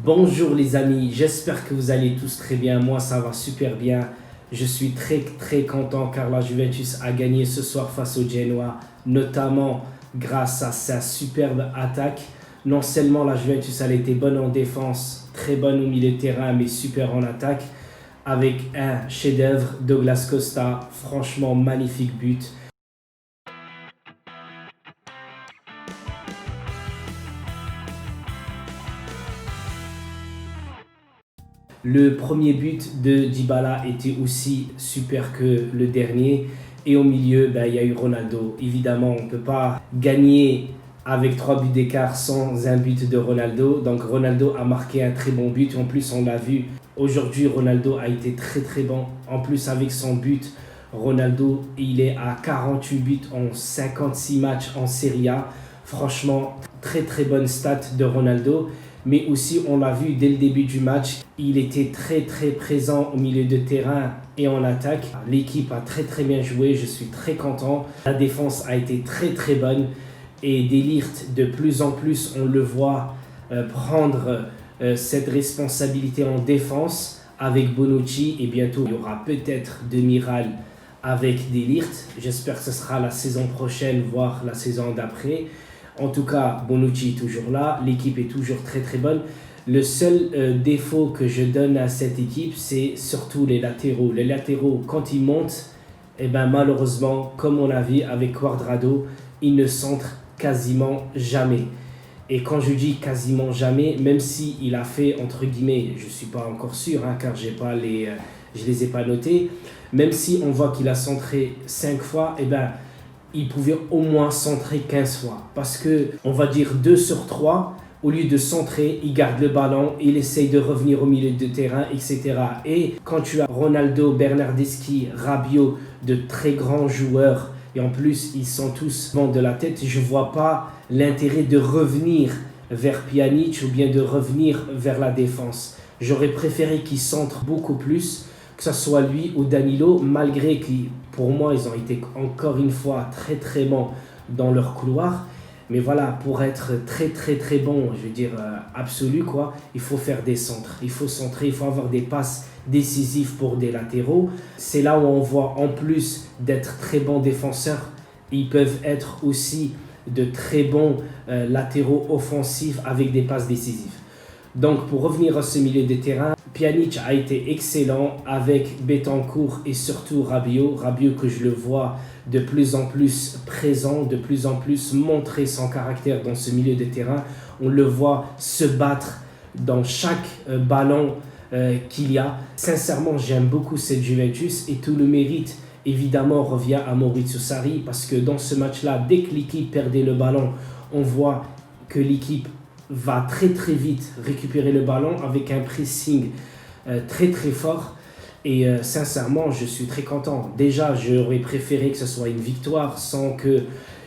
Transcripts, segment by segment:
Bonjour les amis, j'espère que vous allez tous très bien. Moi ça va super bien. Je suis très content car la Juventus a gagné ce soir face au Genoa, notamment grâce à sa superbe attaque. Non seulement la Juventus elle était bonne en défense, très bonne au milieu de terrain, mais super en attaque. Avec un chef-d'œuvre, Douglas Costa, franchement magnifique but. Le premier but de Dybala était aussi super que le dernier. Et au milieu, il y a eu Ronaldo. Évidemment, on ne peut pas gagner avec 3 buts d'écart sans un but de Ronaldo. Donc Ronaldo a marqué un très bon but. En plus, on l'a vu, aujourd'hui, Ronaldo a été très bon. En plus, avec son but, Ronaldo, il est à 48 buts en 56 matchs en Serie A. Franchement, très bonne stat de Ronaldo. Mais aussi, on l'a vu dès le début du match, il était très présent au milieu de terrain et en attaque. L'équipe a très bien joué, je suis très content. La défense a été très bonne et De Ligt, de plus en plus, on le voit prendre cette responsabilité en défense avec Bonucci. Et bientôt, il y aura peut-être demi-râle avec De Ligt. J'espère que ce sera la saison prochaine, voire la saison d'après. En tout cas, Bonucci est toujours là, l'équipe est toujours très bonne. Le seul défaut que je donne à cette équipe, c'est surtout les latéraux. Les latéraux, quand ils montent, malheureusement, comme on l'a vu avec Cuadrado, ils ne centrent quasiment jamais. Et quand je dis quasiment jamais, même s'il a fait, entre guillemets, je ne suis pas encore sûr, car je les ai pas notés, même si on voit qu'il a centré 5 fois, il pouvait au moins centrer 15 fois. Parce que, on va dire 2 sur 3, au lieu de centrer, il garde le ballon, il essaye de revenir au milieu de terrain, etc. Et quand tu as Ronaldo, Bernardeschi, Rabiot, de très grands joueurs, et en plus, ils sont tous vent de la tête, je ne vois pas l'intérêt de revenir vers Pjanic ou bien de revenir vers la défense. J'aurais préféré qu'il centre beaucoup plus, que ce soit lui ou Danilo, malgré que pour moi, ils ont été encore une fois très bons dans leur couloir. Mais voilà, pour être très bon, je veux dire absolu, il faut faire des centres. Il faut centrer, il faut avoir des passes décisives pour des latéraux. C'est là où on voit, en plus d'être très bons défenseurs, ils peuvent être aussi de très bons latéraux offensifs avec des passes décisives. Donc pour revenir à ce milieu de terrain, Pjanic a été excellent avec Betancourt et surtout Rabiot. Rabiot que je le vois de plus en plus présent, de plus en plus montrer son caractère dans ce milieu de terrain. On le voit se battre dans chaque ballon qu'il y a. Sincèrement, j'aime beaucoup cette Juventus et tout le mérite évidemment revient à Maurizio Sarri parce que dans ce match-là, dès que l'équipe perdait le ballon, on voit que l'équipe va très vite récupérer le ballon avec un pressing très fort et sincèrement je suis très content. Déjà j'aurais préféré que ce soit une victoire sans que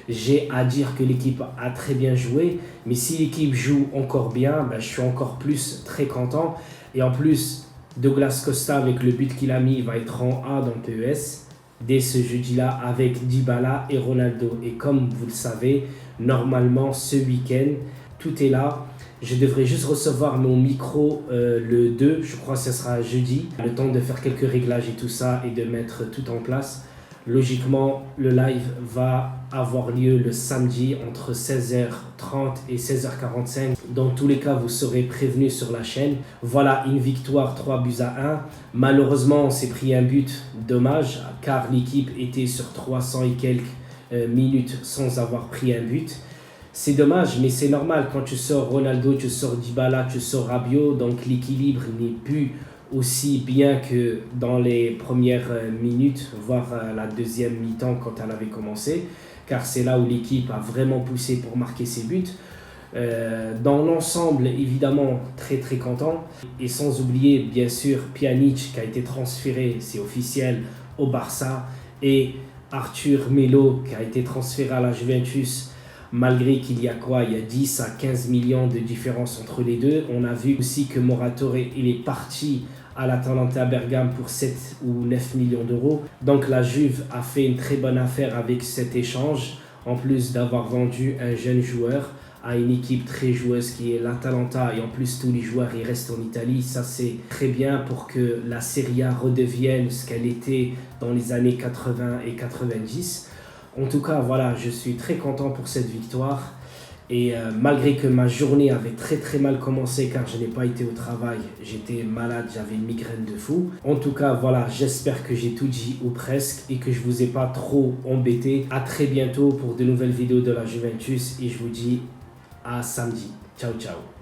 j'ai à dire que l'équipe a très bien joué, mais si l'équipe joue encore bien, je suis encore plus très content. Et en plus Douglas Costa avec le but qu'il a mis va être en A dans le PES dès ce jeudi-là avec Dybala et Ronaldo. Et comme vous le savez, normalement ce week-end tout est là. Je devrais juste recevoir mon micro le 2, je crois que ce sera jeudi. Le temps de faire quelques réglages et tout ça et de mettre tout en place. Logiquement, le live va avoir lieu le samedi entre 16h30 et 16h45. Dans tous les cas, vous serez prévenus sur la chaîne. Voilà, une victoire 3-1. Malheureusement, on s'est pris un but, dommage, car l'équipe était sur 300 et quelques minutes sans avoir pris un but. C'est dommage, mais c'est normal. Quand tu sors Ronaldo, tu sors Dybala, tu sors Rabiot, donc l'équilibre n'est plus aussi bien que dans les premières minutes, voire la deuxième mi-temps quand elle avait commencé, car c'est là où l'équipe a vraiment poussé pour marquer ses buts. Dans l'ensemble, évidemment, très content. Et sans oublier, bien sûr, Pjanic qui a été transféré, c'est officiel, au Barça, et Arthur Melo qui a été transféré à la Juventus. Malgré qu'il y a 10 à 15 millions de différence entre les deux. On a vu aussi que Moratore, il est parti à l'Atalanta Bergame pour 7 ou 9 millions d'euros. Donc la Juve a fait une très bonne affaire avec cet échange, en plus d'avoir vendu un jeune joueur à une équipe très joueuse qui est l'Atalanta et en plus tous les joueurs ils restent en Italie. Ça c'est très bien pour que la Serie A redevienne ce qu'elle était dans les années 80 et 90. En tout cas, voilà, je suis très content pour cette victoire. Et malgré que ma journée avait très mal commencé car je n'ai pas été au travail, j'étais malade, j'avais une migraine de fou. En tout cas, voilà, j'espère que j'ai tout dit ou presque et que je vous ai pas trop embêté. À très bientôt pour de nouvelles vidéos de la Juventus et je vous dis à samedi. Ciao ciao.